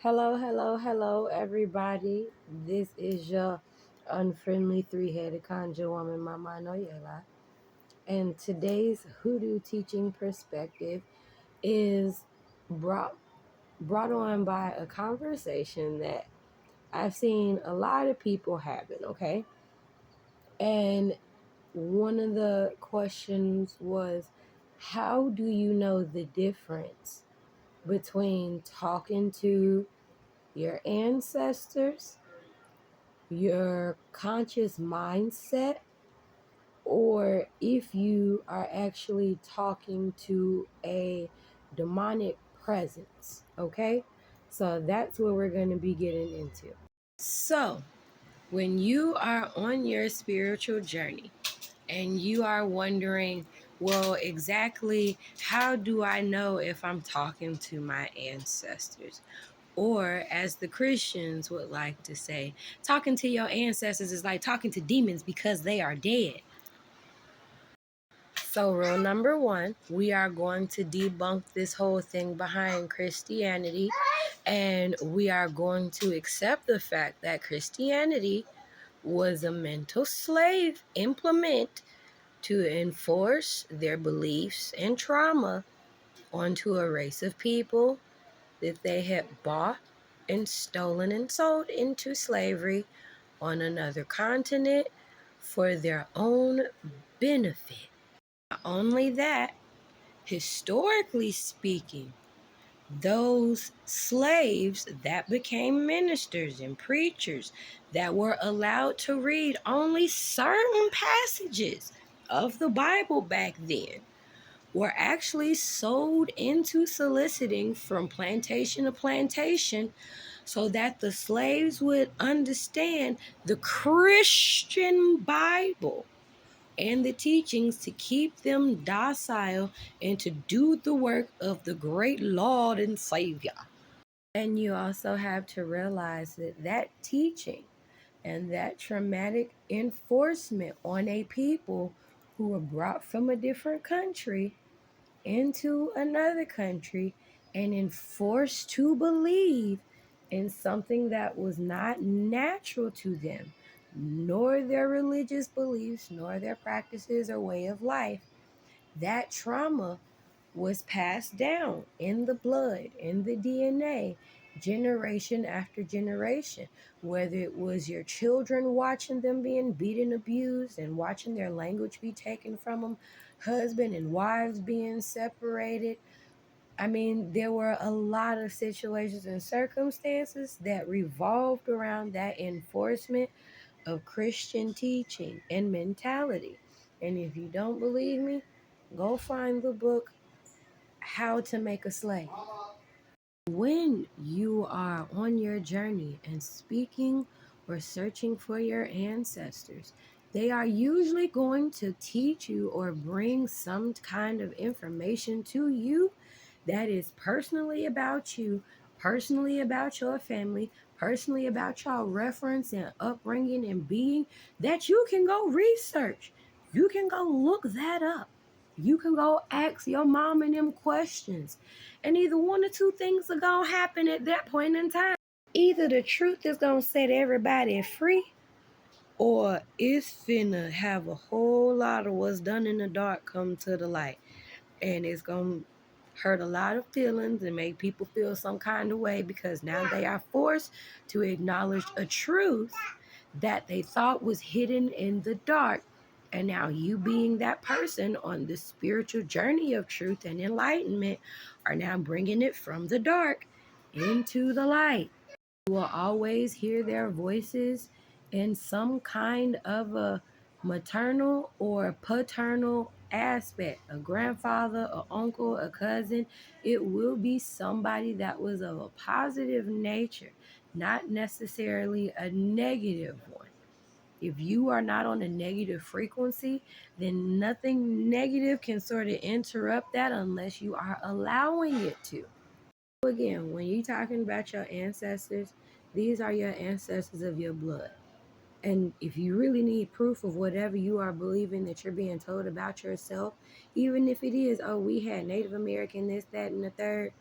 Hello, hello, hello, everybody. This is your unfriendly three-headed conjure woman, Mama Noyela. And today's hoodoo teaching perspective is brought brought on by a conversation that I've seen a lot of people having, okay? And one of the questions was, how do you know the difference between talking to your ancestors, your conscious mindset, or if you are actually talking to a demonic presence? Okay, so that's what we're going to be getting into. So when you are on your spiritual journey and you are wondering, well, exactly how do I know if I'm talking to my ancestors? Or, as the Christians would like to say, talking to your ancestors is like talking to demons because they are dead. So, rule number one, we are going to debunk this whole thing behind Christianity, and we are going to accept the fact that Christianity was a mental slave implement to enforce their beliefs and trauma onto a race of people that they had bought and stolen and sold into slavery on another continent for their own benefit. Not only that, historically speaking, those slaves that became ministers and preachers that were allowed to read only certain passages of the Bible back then were actually sold into soliciting from plantation to plantation so that the slaves would understand the Christian Bible and the teachings to keep them docile and to do the work of the great Lord and Savior. And you also have to realize that that teaching and that traumatic enforcement on a people who were brought from a different country into another country and enforced to believe in something that was not natural to them, nor their religious beliefs, nor their practices or way of life. That trauma was passed down in the blood, in the DNA, generation after generation. Whether it was your children watching them being beaten, abused, and watching their language be taken from them, husband and wives being separated. I mean, there were a lot of situations and circumstances that revolved around that enforcement of Christian teaching and mentality. And if you don't believe me, go find the book How to Make a Slave. When you are on your journey and speaking or searching for your ancestors, they are usually going to teach you or bring some kind of information to you that is personally about you, personally about your family, personally about your reference and upbringing and being, that you can go research. You can go look that up. You can go ask your mom and them questions. And either one or two things are going to happen at that point in time. Either the truth is going to set everybody free, or it's finna have a whole lot of what's done in the dark come to the light. And it's going to hurt a lot of feelings and make people feel some kind of way because now they are forced to acknowledge a truth that they thought was hidden in the dark. And now you, being that person on the spiritual journey of truth and enlightenment, are now bringing it from the dark into the light. You will always hear their voices in some kind of a maternal or paternal aspect, a grandfather, a uncle, a cousin. It will be somebody that was of a positive nature, not necessarily a negative one. If you are not on a negative frequency, then nothing negative can sort of interrupt that unless you are allowing it to. Again, when you're talking about your ancestors, these are your ancestors of your blood. And if you really need proof of whatever you are believing that you're being told about yourself, even if it is, oh, we had Native American, this, that, and the third,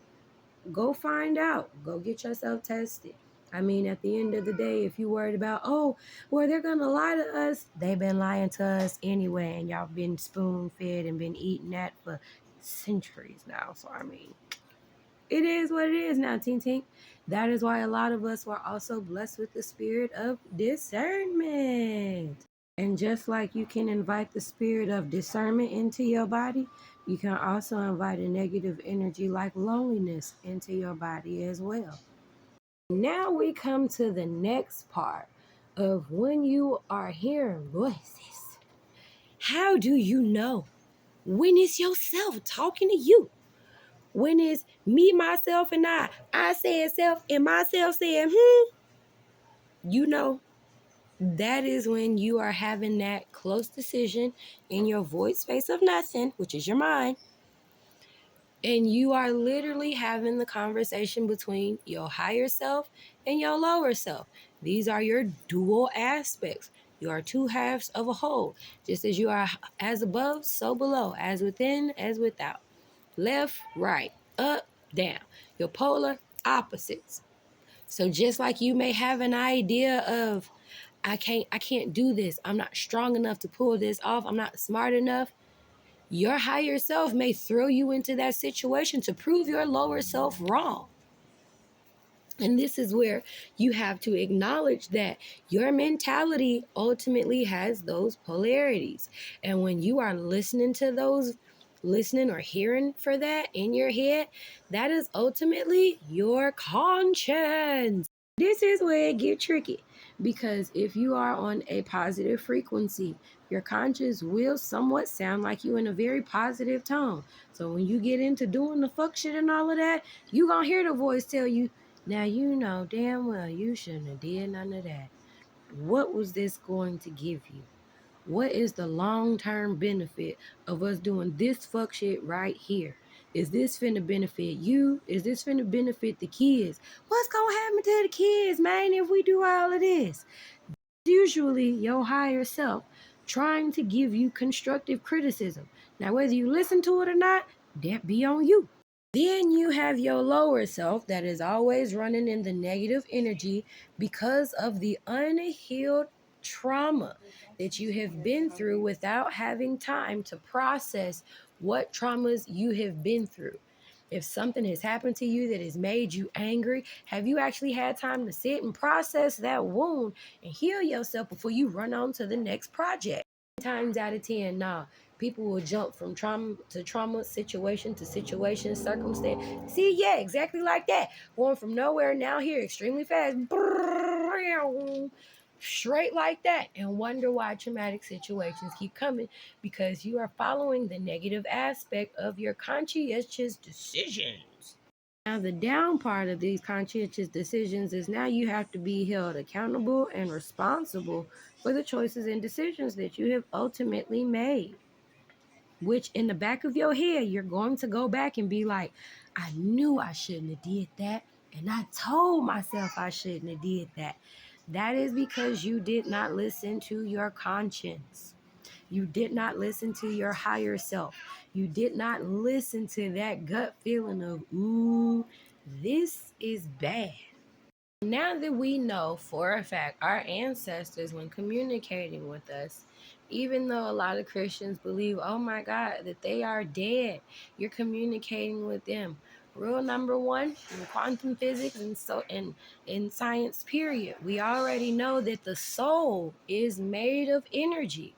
go find out. Go get yourself tested. I mean, at the end of the day, if you worried about, oh, well, they're going to lie to us, they've been lying to us anyway, and y'all been spoon-fed and been eating that for centuries now. So, I mean, it is what it is now, Tink Tink. That is why a lot of us were also blessed with the spirit of discernment. And just like you can invite the spirit of discernment into your body, you can also invite a negative energy like loneliness into your body as well. Now we come to the next part of when you are hearing voices. How do you know when it's yourself talking to you? When it's me, myself, and I said self, and myself saying, you know, that is when you are having that close decision in your void space of nothing, which is your mind. And you are literally having the conversation between your higher self and your lower self. These are your dual aspects. You are two halves of a whole. Just as you are as above, so below, as within, as without. Left, right, up, down. Your polar opposites. So just like you may have an idea of, I can't do this. I'm not strong enough to pull this off. I'm not smart enough. Your higher self may throw you into that situation to prove your lower self wrong. And this is where you have to acknowledge that your mentality ultimately has those polarities. And when you are listening to those, listening or hearing for that in your head, that is ultimately your conscience. This is where it gets tricky, because if you are on a positive frequency, your conscience will somewhat sound like you in a very positive tone. So when you get into doing the fuck shit and all of that, you gonna hear the voice tell you, now you know damn well you shouldn't have did none of that. What was this going to give you? What is the long-term benefit of us doing this fuck shit right here? Is this finna benefit you? Is this finna benefit the kids? What's gonna happen to the kids, man, if we do all of this? Usually your higher self trying to give you constructive criticism. Now, whether you listen to it or not, that be on you. Then you have your lower self that is always running in the negative energy because of the unhealed trauma that you have been through without having time to process what traumas you have been through. If something has happened to you that has made you angry, have you actually had time to sit and process that wound and heal yourself before you run on to the next project? Times out of 10, nah. People will jump from trauma to trauma, situation to situation, circumstance. See, yeah, exactly like that. Going from nowhere now here extremely fast. Straight like that, and wonder why traumatic situations keep coming, because you are following the negative aspect of your conscientious decisions. Now, the down part of these conscientious decisions is now you have to be held accountable and responsible for the choices and decisions that you have ultimately made. Which in the back of your head, you're going to go back and be like, I knew I shouldn't have did that. And I told myself I shouldn't have did that. That is because you did not listen to your conscience. You did not listen to your higher self. You did not listen to that gut feeling of, ooh, this is bad. Now that we know for a fact our ancestors, when communicating with us, even though a lot of Christians believe, oh my God, that they are dead, you're communicating with them. Rule number one in quantum physics and so in science, period, we already know that the soul is made of energy.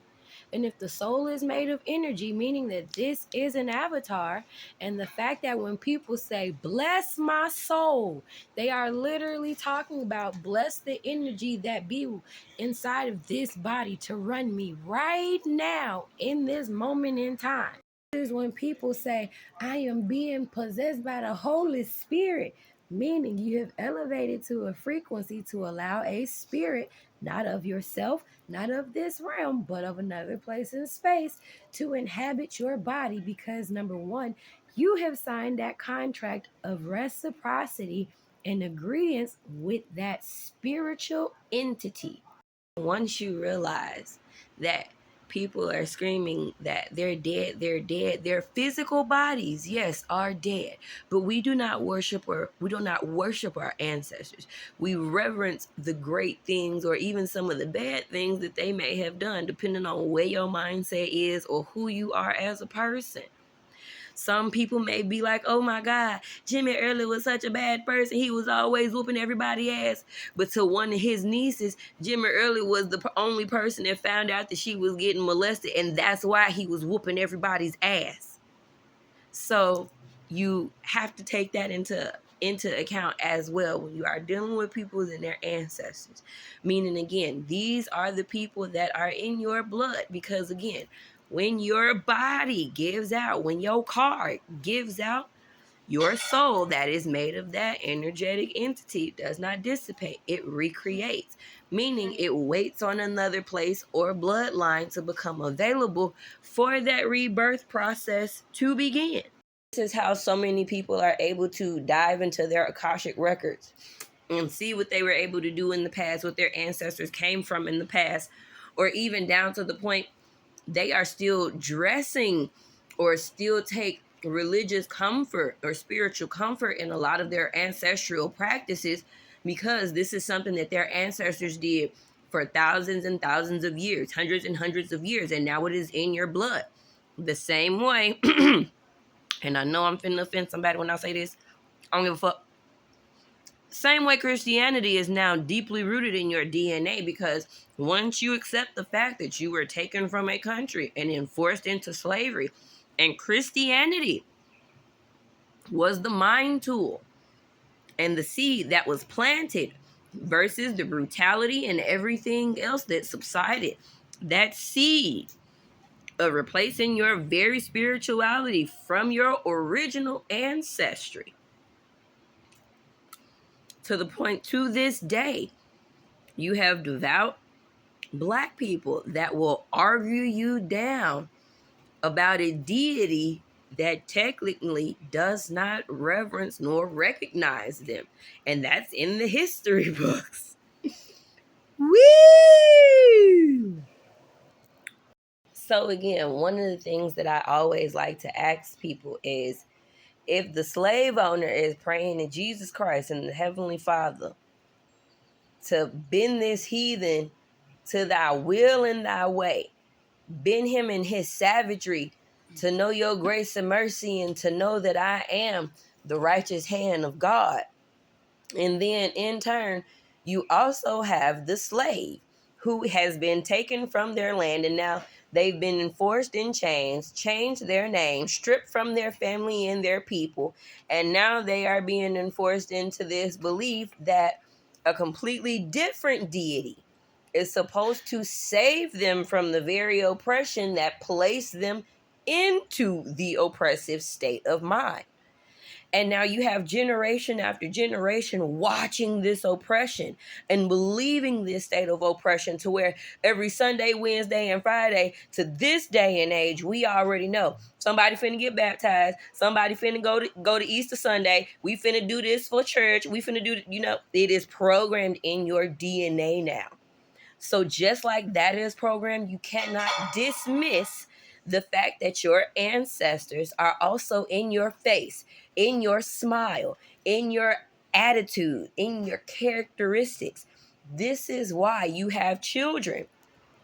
And if the soul is made of energy, meaning that this is an avatar, and the fact that when people say, bless my soul, they are literally talking about bless the energy that be inside of this body to run me right now in this moment in time. This is when people say, I am being possessed by the Holy Spirit, meaning you have elevated to a frequency to allow a spirit, not of yourself, not of this realm, but of another place in space, to inhabit your body, because number one, you have signed that contract of reciprocity and agreement with that spiritual entity. Once you realize that people are screaming that they're dead, they're dead. Their physical bodies, yes, are dead, but we do not worship our ancestors. We reverence the great things or even some of the bad things that they may have done, depending on where your mindset is or who you are as a person. Some people may be like, oh my God, Jimmy Early was such a bad person. He was always whooping everybody's ass. But to one of his nieces, Jimmy Early was the only person that found out that she was getting molested. And that's why he was whooping everybody's ass. So you have to take that into account as well when you are dealing with people and their ancestors. Meaning, again, these are the people that are in your blood. Because, again, when your body gives out, when your car gives out, your soul that is made of that energetic entity does not dissipate. It recreates, meaning it waits on another place or bloodline to become available for that rebirth process to begin. This is how so many people are able to dive into their Akashic records and see what they were able to do in the past, what their ancestors came from in the past, or even down to the point they are still dressing or still take religious comfort or spiritual comfort in a lot of their ancestral practices, because this is something that their ancestors did for thousands and thousands of years, hundreds and hundreds of years, and now it is in your blood. The same way, and I know I'm finna offend somebody when I say this, I don't give a fuck. Same way Christianity is now deeply rooted in your DNA, because once you accept the fact that you were taken from a country and enforced into slavery, and Christianity was the mind tool and the seed that was planted versus the brutality and everything else that subsided, that seed of replacing your very spirituality from your original ancestry, to the point to this day, you have devout Black people that will argue you down about a deity that technically does not reverence nor recognize them. And that's in the history books. Woo! So again, one of the things that I always like to ask people is, if the slave owner is praying to Jesus Christ and the Heavenly Father to bend this heathen to thy will and thy way, bend him in his savagery to know your grace and mercy and to know that I am the righteous hand of God. And then in turn, you also have the slave who has been taken from their land, and now they've been enforced in chains, changed their name, stripped from their family and their people, and now they are being enforced into this belief that a completely different deity is supposed to save them from the very oppression that placed them into the oppressive state of mind. And now you have generation after generation watching this oppression and believing this state of oppression, to where every Sunday, Wednesday, and Friday to this day and age, we already know somebody finna get baptized, somebody finna go to Easter Sunday, we finna do this for church, we finna do, it is programmed in your DNA now. So just like that is programmed, you cannot dismiss the fact that your ancestors are also in your face, in your smile, in your attitude, in your characteristics. This is why you have children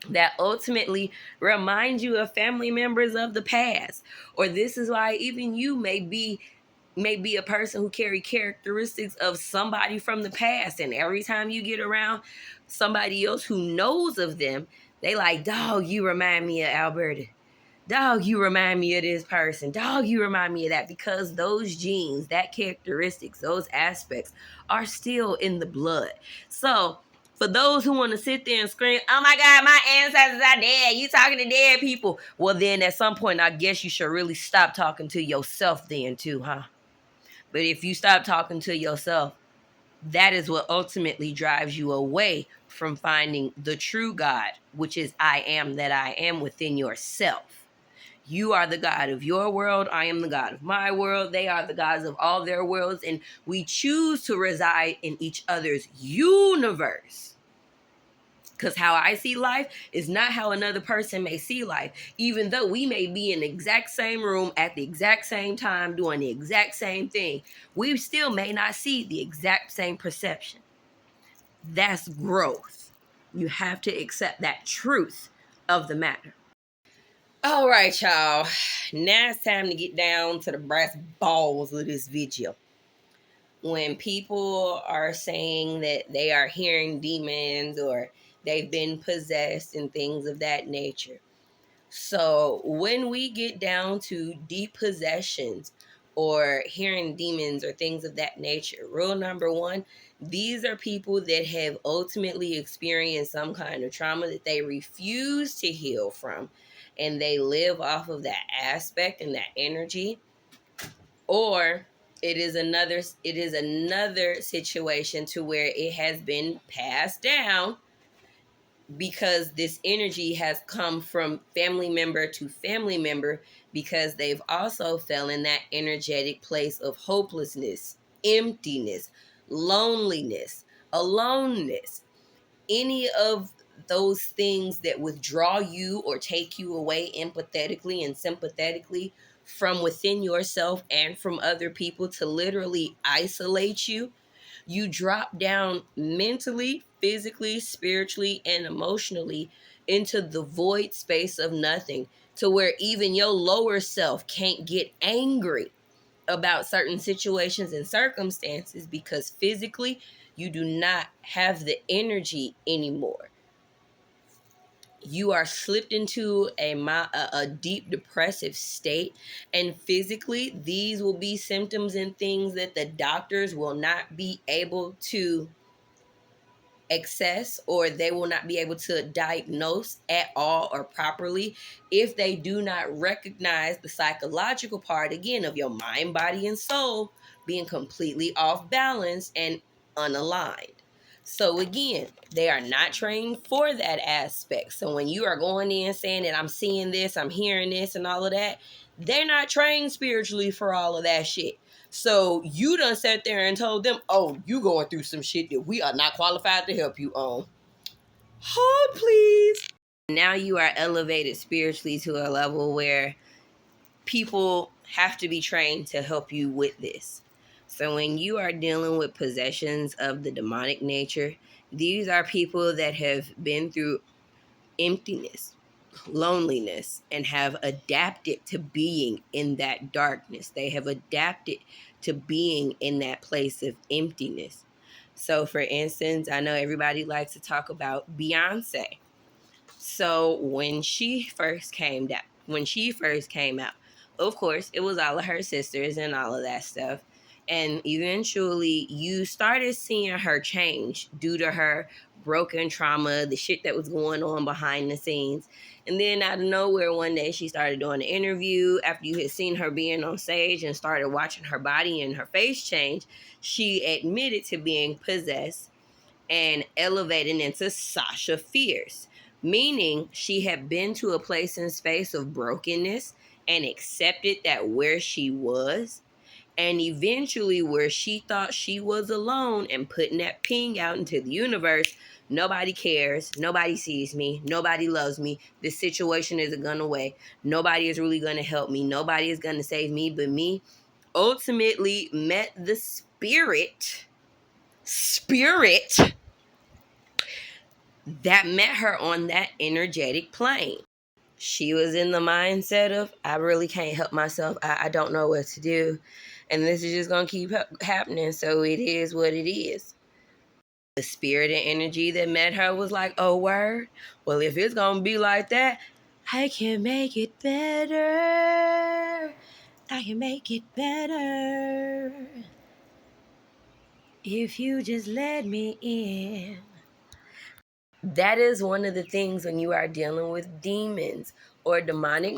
that ultimately remind you of family members of the past. Or this is why even you may be a person who carry characteristics of somebody from the past, and every time you get around somebody else who knows of them, they like, dog, you remind me of Alberta. Dog, you remind me of this person. Dog, you remind me of that, because those genes, that characteristics, those aspects are still in the blood. So for those who want to sit there and scream, oh my God, my ancestors are dead, you talking to dead people, well then at some point I guess you should really stop talking to yourself then too, huh? But if you stop talking to yourself, that is what ultimately drives you away from finding the true God, which is I am that I am within yourself. You are the God of your world. I am the God of my world. They are the gods of all their worlds. And we choose to reside in each other's universe. Because how I see life is not how another person may see life. Even though we may be in the exact same room at the exact same time doing the exact same thing, we still may not see the exact same perception. That's growth. You have to accept that truth of the matter. All right, y'all. Now it's time to get down to the brass balls of this video. When people are saying that they are hearing demons or they've been possessed and things of that nature. So when we get down to deep possessions or hearing demons or things of that nature, rule number one, these are people that have ultimately experienced some kind of trauma that they refuse to heal from, and they live off of that aspect and that energy. Or it is another situation to where it has been passed down because this energy has come from family member to family member, because they've also fell in that energetic place of hopelessness, emptiness, loneliness, aloneness, any of those things that withdraw you or take you away empathetically and sympathetically from within yourself and from other people, to literally isolate you. You drop down mentally, physically, spiritually, and emotionally into the void space of nothing, to where even your lower self can't get angry about certain situations and circumstances, because physically you do not have the energy anymore. You are slipped into a deep depressive state, and physically these will be symptoms and things that the doctors will not be able to access, or they will not be able to diagnose at all or properly, if they do not recognize the psychological part, again, of your mind, body, and soul being completely off balance and unaligned. So again, they are not trained for that aspect. So when you are going in saying that I'm seeing this, I'm hearing this, and all of that, they're not trained spiritually for all of that shit. So you done sat there and told them, oh, you going through some shit that we are not qualified to help you on. Hold, please. Now you are elevated spiritually to a level where people have to be trained to help you with this. So when you are dealing with possessions of the demonic nature, these are people that have been through emptiness, loneliness, and have adapted to being in that darkness. They have adapted to being in that place of emptiness. So, for instance, I know everybody likes to talk about Beyonce. So when she first came out, of course, it was all of her sisters and all of that stuff. And eventually you started seeing her change due to her broken trauma, the shit that was going on behind the scenes. And then out of nowhere, one day she started doing an interview after you had seen her being on stage and started watching her body and her face change. She admitted to being possessed and elevating into Sasha Fierce, meaning she had been to a place and space of brokenness and accepted that where she was, and eventually where she thought she was alone and putting that ping out into the universe. Nobody cares, nobody sees me, nobody loves me, this situation isn't gonna away, nobody is really gonna help me, nobody is gonna save me but me. Ultimately met the spirit that met her on that energetic plane. She was in the mindset of, I really can't help myself. I don't know what to do. And this is just going to keep happening. So it is what it is. The spirit and energy that met her was like, oh, word? Well, if it's going to be like that, I can make it better. I can make it better. If you just let me in. That is one of the things when you are dealing with demons or demonic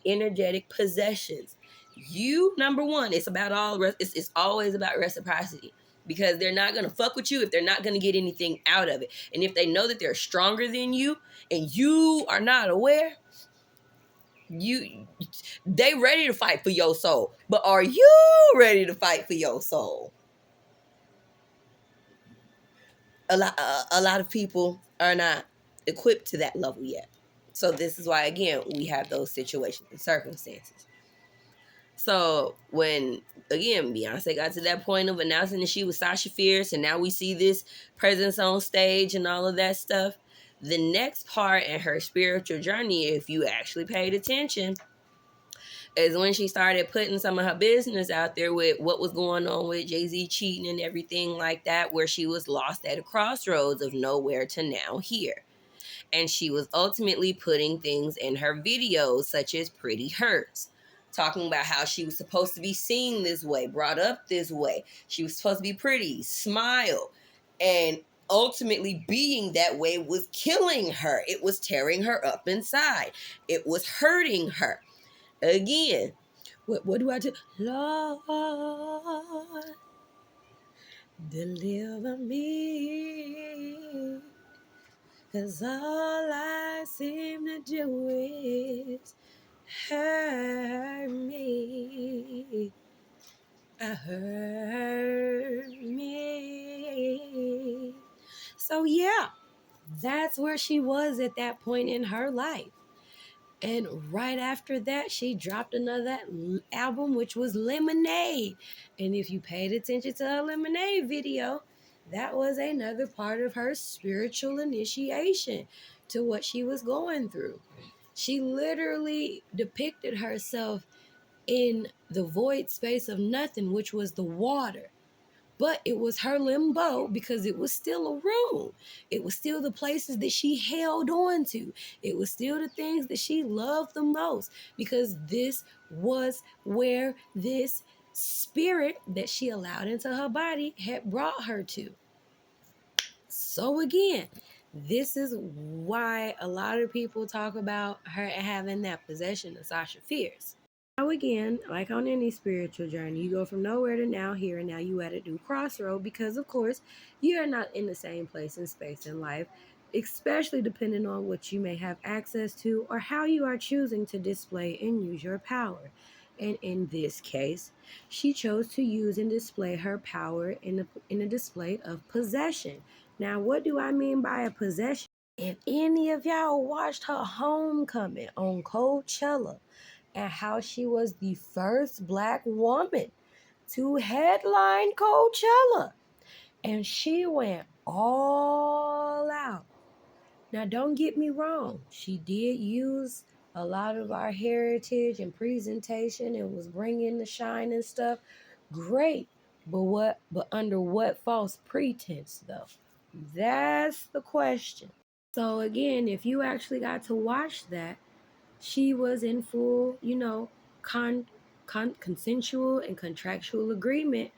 energetic possessions. You, number one, it's always about reciprocity, because they're not going to fuck with you if they're not going to get anything out of it. And if they know that they're stronger than you and you are not aware, they ready to fight for your soul. But are you ready to fight for your soul? a lot of people are not equipped to that level yet. So this is why, again, we have those situations and circumstances. So when, again, Beyonce got to that point of announcing that she was Sasha Fierce, and now we see this presence on stage and all of that stuff, the next part in her spiritual journey, if you actually paid attention, is when she started putting some of her business out there with what was going on with Jay-Z cheating and everything like that, where she was lost at a crossroads of nowhere to now here. And she was ultimately putting things in her videos, such as Pretty Hurts, talking about how she was supposed to be seen this way, brought up this way. She was supposed to be pretty, smile, and ultimately being that way was killing her. It was tearing her up inside. It was hurting her. Again, what do I do? Lord, deliver me. 'Cause all I seem to do is hurt me. Hurt me. So yeah, that's where she was at that point in her life. And right after that, she dropped another album, which was Lemonade. And if you paid attention to her Lemonade video, that was another part of her spiritual initiation to what she was going through. She literally depicted herself in the void space of nothing, which was the water. But it was her limbo because it was still a room. It was still the places that she held on to. It was still the things that she loved the most because this was where this spirit that she allowed into her body had brought her to. So again, this is why a lot of people talk about her having that possession of Sasha Fierce. Now again, like on any spiritual journey, you go from nowhere to now here, and now you at a new crossroad because, of course, you are not in the same place and space in life, especially depending on what you may have access to or how you are choosing to display and use your power. And in this case, she chose to use and display her power in a display of possession. Now, what do I mean by a possession? If any of y'all watched her homecoming on Coachella, and how she was the first Black woman to headline Coachella. And she went all out. Now, don't get me wrong. She did use a lot of our heritage and presentation and was bringing the shine and stuff. Great. But under what false pretense, though? That's the question. So again, if you actually got to watch that, she was in full, consensual and contractual agreement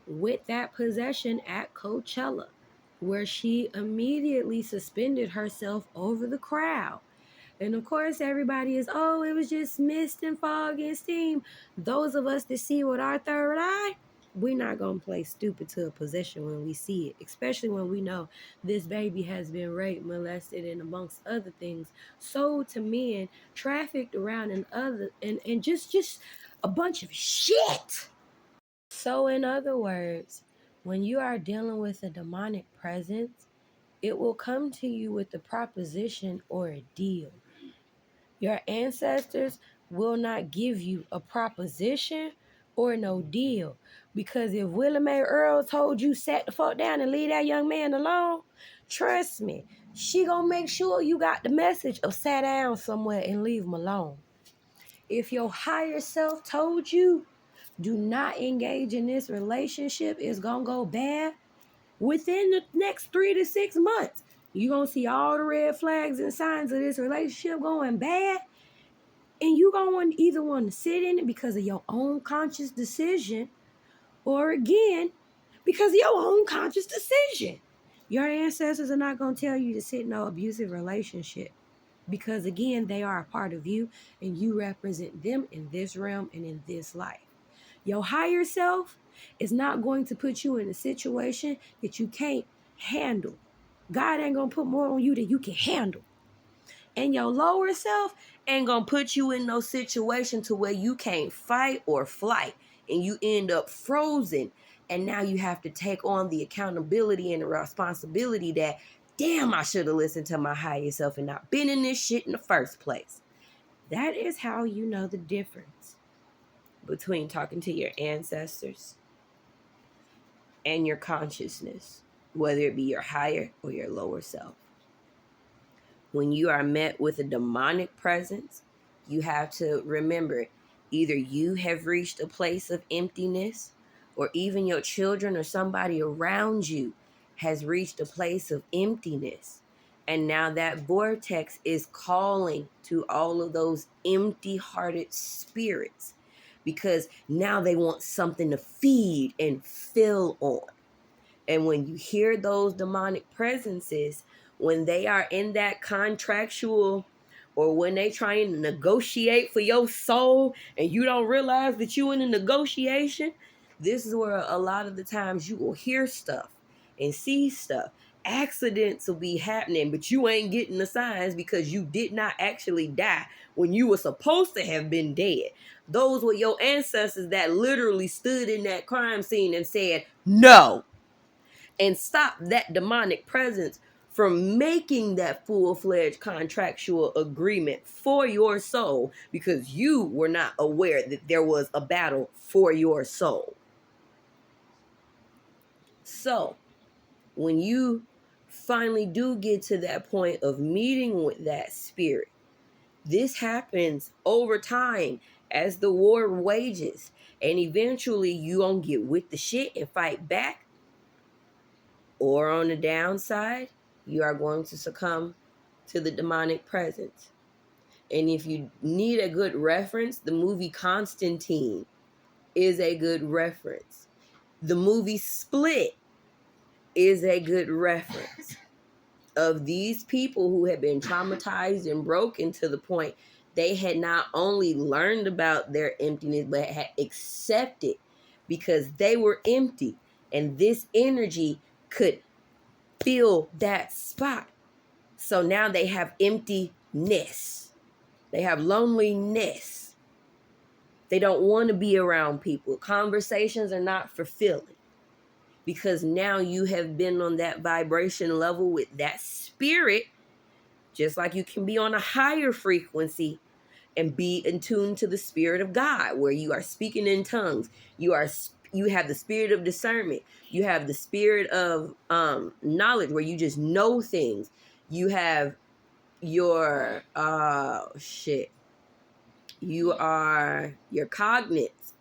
with that possession at Coachella, where she immediately suspended herself over the crowd. And of course, everybody is, oh, it was just mist and fog and steam. Those of us that see with our third eye, we're not going to play stupid to a possession when we see it, especially when we know this baby has been raped, molested, and amongst other things, sold to men, trafficked around, and just a bunch of shit. So, in other words, when you are dealing with a demonic presence, it will come to you with a proposition or a deal. Your ancestors will not give you a proposition or no deal. Because if Willie Mae Earl told you sat the fuck down and leave that young man alone, trust me, she gonna make sure you got the message of sat down somewhere and leave him alone. If your higher self told you do not engage in this relationship, it's gonna go bad, within the next 3 to 6 months, you're gonna see all the red flags and signs of this relationship going bad. And you going to either want to sit in it because of your own conscious decision, or again, because of your own conscious decision. Your ancestors are not going to tell you to sit in no abusive relationship because, again, they are a part of you and you represent them in this realm and in this life. Your higher self is not going to put you in a situation that you can't handle. God ain't going to put more on you than you can handle. And your lower self ain't gonna put you in no situation to where you can't fight or flight and you end up frozen And now you have to take on the accountability and the responsibility that, damn, I should have listened to my higher self and not been in this shit in the first place. That is how you know the difference between talking to your ancestors and your consciousness, whether it be your higher or your lower self. When you are met with a demonic presence, you have to remember either you have reached a place of emptiness, or even your children or somebody around you has reached a place of emptiness. And now that vortex is calling to all of those empty hearted spirits, because now they want something to feed and fill on. And when you hear those demonic presences, when they are in that contractual, or when they trying to negotiate for your soul and you don't realize that you in a negotiation, this is where a lot of the times you will hear stuff and see stuff. Accidents will be happening, but you ain't getting the signs because you did not actually die when you were supposed to have been dead. Those were your ancestors that literally stood in that crime scene and said, no, and stop that demonic presence from making that full-fledged contractual agreement for your soul, because you were not aware that there was a battle for your soul. So when you finally do get to that point of meeting with that spirit, this happens over time as the war wages, and eventually you gonna get with the shit and fight back. Or on the downside, you are going to succumb to the demonic presence. And if you need a good reference, the movie Constantine is a good reference. The movie Split is a good reference of these people who had been traumatized and broken to the point they had not only learned about their emptiness, but had accepted, because they were empty. And this energy could fill that spot. So now they have emptiness. They have loneliness. They don't want to be around people. Conversations are not fulfilling, because now you have been on that vibration level with that spirit, just like you can be on a higher frequency and be in tune to the spirit of God, where you are speaking in tongues. You have the spirit of discernment. You have the spirit of knowledge, where you just know things. You have your you are your cognates.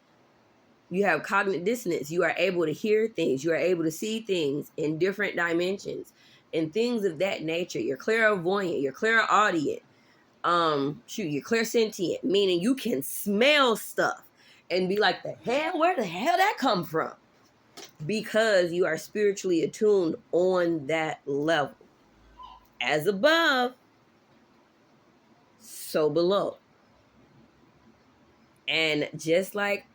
You have cognitive dissonance. You are able to hear things. You are able to see things in different dimensions and things of that nature. You're clairvoyant. You're clairaudient. You're clairsentient, meaning you can smell stuff and be like, the hell, where the hell that come from? Because you are spiritually attuned on that level. As above, so below. And just like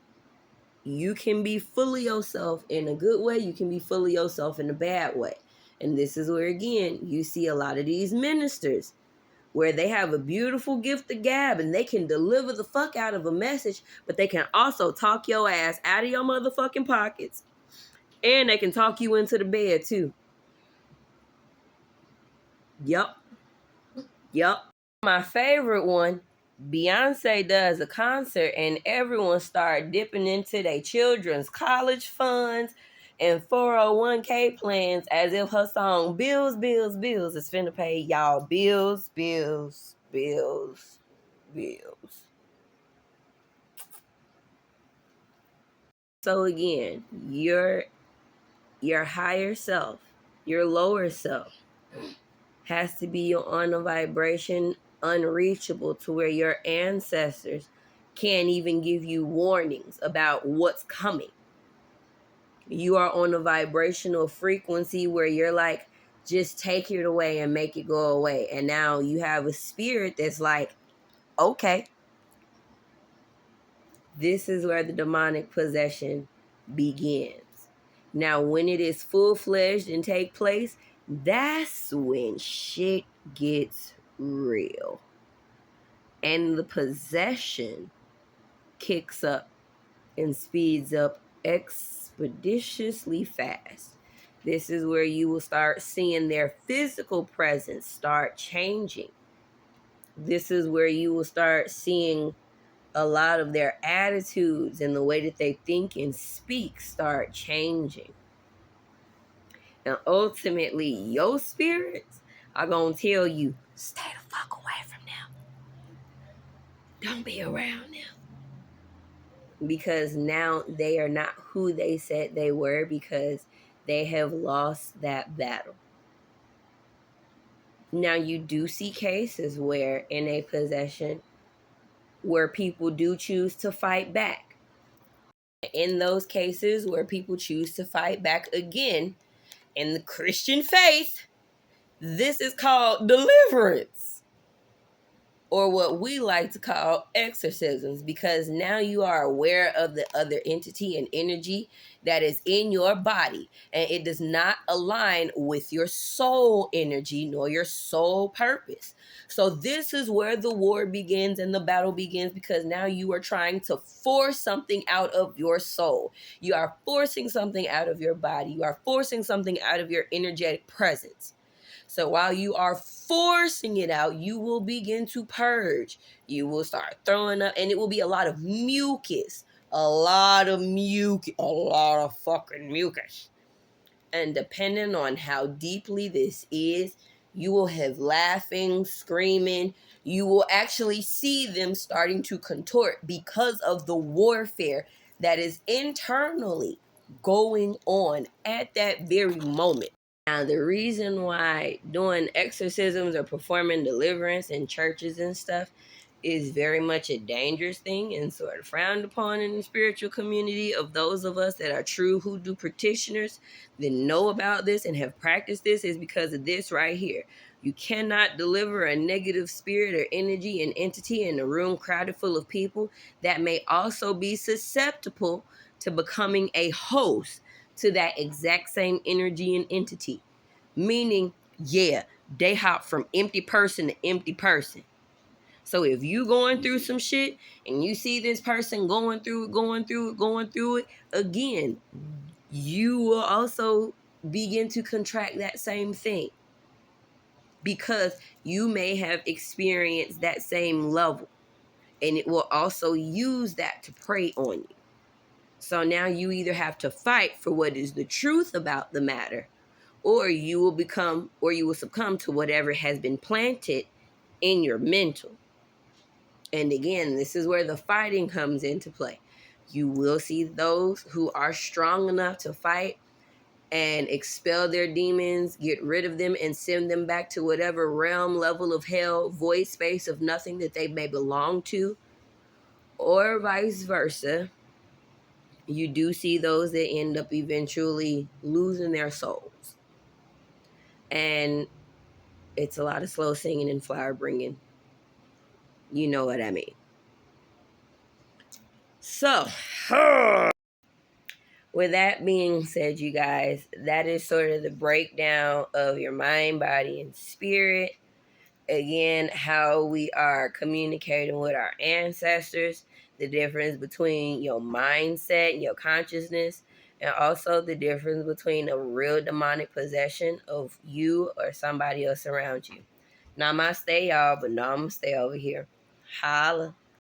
you can be fully yourself in a good way, you can be fully yourself in a bad way. And this is where, again, you see a lot of these ministers where they have a beautiful gift of gab and they can deliver the fuck out of a message, but they can also talk your ass out of your motherfucking pockets. And they can talk you into the bed too. Yup. My favorite one, Beyonce does a concert and everyone start dipping into their children's college funds and 401k plans as if her song Bills, Bills, Bills is finna pay y'all bills, bills, bills, bills. So again, your higher self, your lower self has to be on a vibration unreachable, to where your ancestors can't even give you warnings about what's coming. You are on a vibrational frequency where you're like, just take it away and make it go away. And now you have a spirit that's like, okay, this is where the demonic possession begins. Now, when it is full-fledged and take place, that's when shit gets real. And the possession kicks up and speeds up exponentially. expeditiously fast. This is where you will start seeing their physical presence start changing. This is where you will start seeing a lot of their attitudes and the way that they think and speak start changing. And ultimately, your spirits are going to tell you, stay the fuck away from them. Don't be around them. Because now they are not who they said they were, because they have lost that battle. Now, you do see cases where in a possession where people do choose to fight back. In those cases where people choose to fight back, again, in the Christian faith, this is called deliverance, or what we like to call exorcisms, because now you are aware of the other entity and energy that is in your body, and it does not align with your soul energy nor your soul purpose. So this is where the war begins and the battle begins, because now you are trying to force something out of your soul. You are forcing something out of your body. You are forcing something out of your energetic presence. So while you are forcing it out, you will begin to purge. You will start throwing up, and it will be a lot of mucus. A lot of mucus. A lot of fucking mucus. And depending on how deeply this is, you will have laughing, screaming. You will actually see them starting to contort because of the warfare that is internally going on at that very moment. Now, the reason why doing exorcisms or performing deliverance in churches and stuff is very much a dangerous thing and sort of frowned upon in the spiritual community of those of us that are true hoodoo practitioners that know about this and have practiced this is because of this right here. You cannot deliver a negative spirit or energy and entity in a room crowded full of people that may also be susceptible to becoming a host to that exact same energy and entity. Meaning, yeah, they hop from empty person to empty person. So if you going through some shit and you see this person going through it, again, you will also begin to contract that same thing, because you may have experienced that same level, and it will also use that to prey on you. So now you either have to fight for what is the truth about the matter, or you will succumb to whatever has been planted in your mental. And again, this is where the fighting comes into play. You will see those who are strong enough to fight and expel their demons, get rid of them, and send them back to whatever realm, level of hell, void space of nothing that they may belong to, or vice versa. You do see those that end up eventually losing their souls. And it's a lot of slow singing and flower bringing. You know what I mean. So, with that being said, you guys, that is sort of the breakdown of your mind, body, and spirit. Again, how we are communicating with our ancestors, the difference between your mindset and your consciousness, and also the difference between a real demonic possession of you or somebody else around you. Namaste, y'all, but namaste over here. Holla.